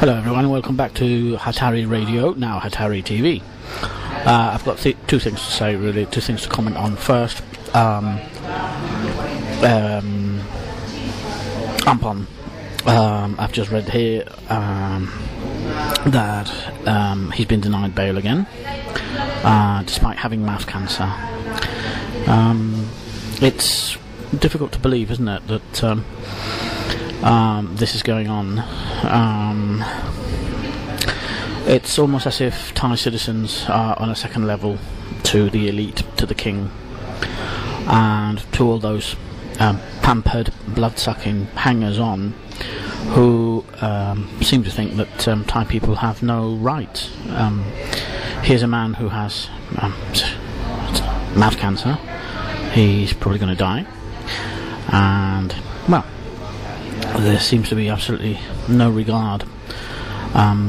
Hello everyone, welcome back to Hatari Radio, now Hatari TV. I've got two things to say, really, two things to comment on. First, Ampon. I've just read here that he's been denied bail again, despite having mouth cancer. It's difficult to believe, isn't it, that this is going on. It's almost as if Thai citizens are on a second level to the elite, to the king, and to all those pampered, blood-sucking hangers-on who seem to think that Thai people have no rights. Here's a man who has mouth cancer. He's probably going to die, and, well, there seems to be absolutely no regard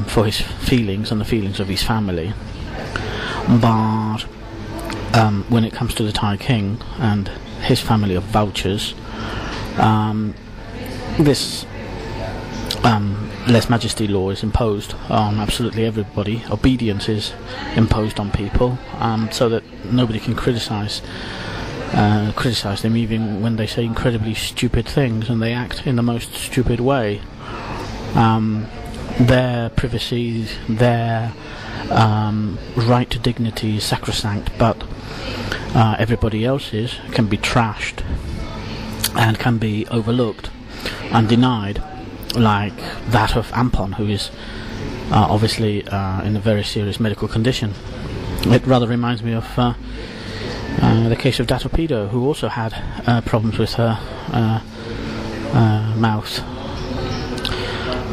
for his feelings and the feelings of his family. But when it comes to the Thai king and his family of vultures, this lèse majesty law is imposed on absolutely everybody. Obedience is imposed on people, so that nobody can criticize them, even when they say incredibly stupid things and they act in the most stupid way. Their privacy, their right to dignity is sacrosanct, but everybody else's can be trashed and can be overlooked and denied, like that of Ampon, who is obviously in a very serious medical condition. It rather reminds me of the case of Datopedo, who also had problems with her mouth.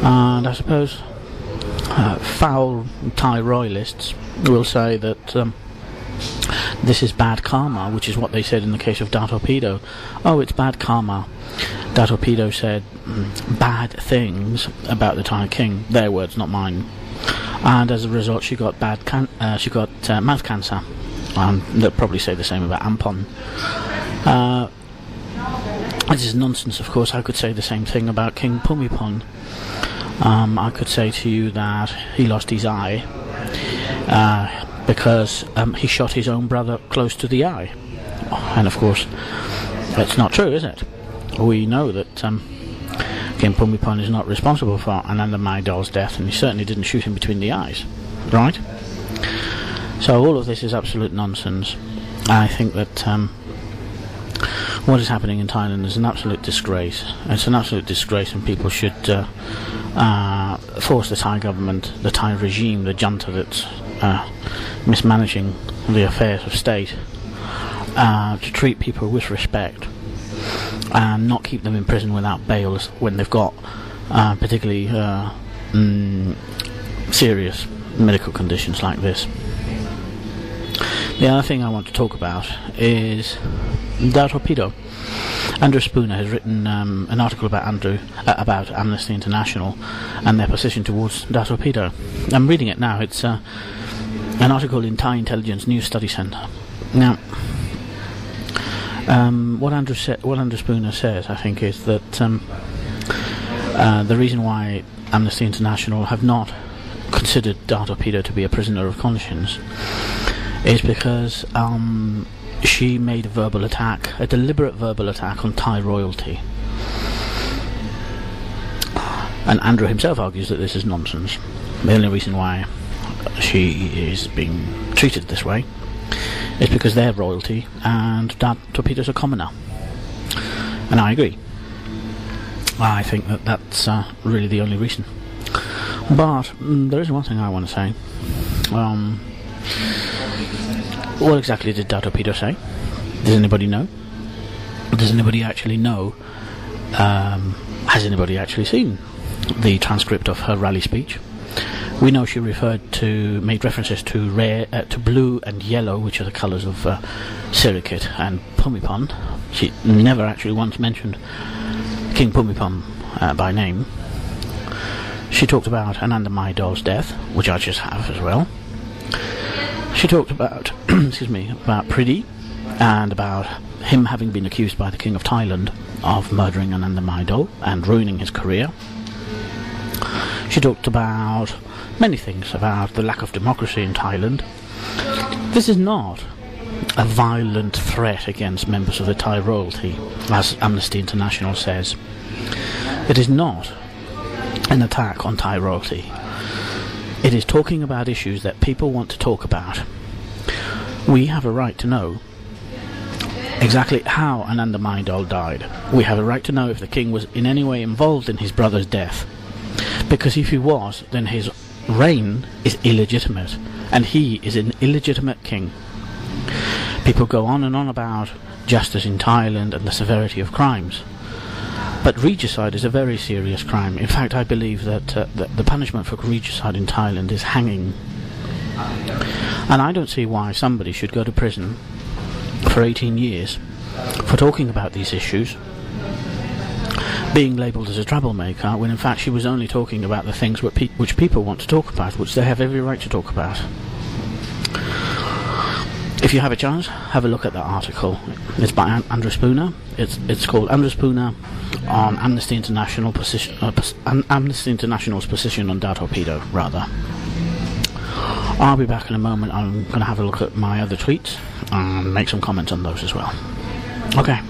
And I suppose foul Thai royalists will say that this is bad karma, which is what they said in the case of Datopedo. Oh, it's bad karma. Datopedo said bad things about the Thai king. Their words, not mine. And as a result, she got mouth cancer. They'll probably say the same about Ampon. This is nonsense, of course. I could say the same thing about King Bhumibol. I could say to you that he lost his eye because he shot his own brother close to the eye. And of course, that's not true, is it? We know that King Bhumibol is not responsible for Ananda Maidol's death, and he certainly didn't shoot him between the eyes, right? So all of this is absolute nonsense. I think that what is happening in Thailand is an absolute disgrace. It's an absolute disgrace, and people should force the Thai government, the Thai regime, the junta that's mismanaging the affairs of state, to treat people with respect and not keep them in prison without bail when they've got particularly serious medical conditions like this. The other thing I want to talk about is Datopedo. Andrew Spooner has written an article about Amnesty International and their position towards Datopedo. I'm reading it now. It's an article in Thai Intelligence News Study Centre. Now, what Andrew Spooner says, I think, is that the reason why Amnesty International have not considered Datopedo to be a prisoner of conscience is because she made a deliberate verbal attack on Thai royalty. And Andrew himself argues that this is nonsense. The only reason why she is being treated this way is because they're royalty and Datopedo's a commoner. And I agree. I think that that's really the only reason. But there is one thing I want to say. What exactly did Datopedo say? Does anybody know? Does anybody actually know? Has anybody actually seen the transcript of her rally speech? We know she made references to blue and yellow, which are the colours of Sirikit and Bhumibol. She never actually once mentioned King Bhumibol by name. She talked about Ananda Maidol's death, which I just have as well. She talked about, about Pridi, and about him having been accused by the King of Thailand of murdering Ananda Maidol and ruining his career. She talked about many things, about the lack of democracy in Thailand. This is not a violent threat against members of the Thai royalty, as Amnesty International says. It is not an attack on Thai royalty. It is talking about issues that people want to talk about. We have a right to know exactly how Ananda Mahidol died. We have a right to know if the king was in any way involved in his brother's death. Because if he was, then his reign is illegitimate, and he is an illegitimate king. People go on and on about justice in Thailand and the severity of crimes. But regicide is a very serious crime. In fact, I believe that the punishment for regicide in Thailand is hanging. And I don't see why somebody should go to prison for 18 years for talking about these issues, being labelled as a troublemaker, when in fact she was only talking about the things which people want to talk about, which they have every right to talk about. If you have a chance, have a look at that article. It's by Andrew Spooner. It's called Andrew Spooner on Amnesty International Amnesty International's position on Dao Torpedo, rather. I'll be back in a moment. I'm going to have a look at my other tweets and make some comments on those as well. Okay.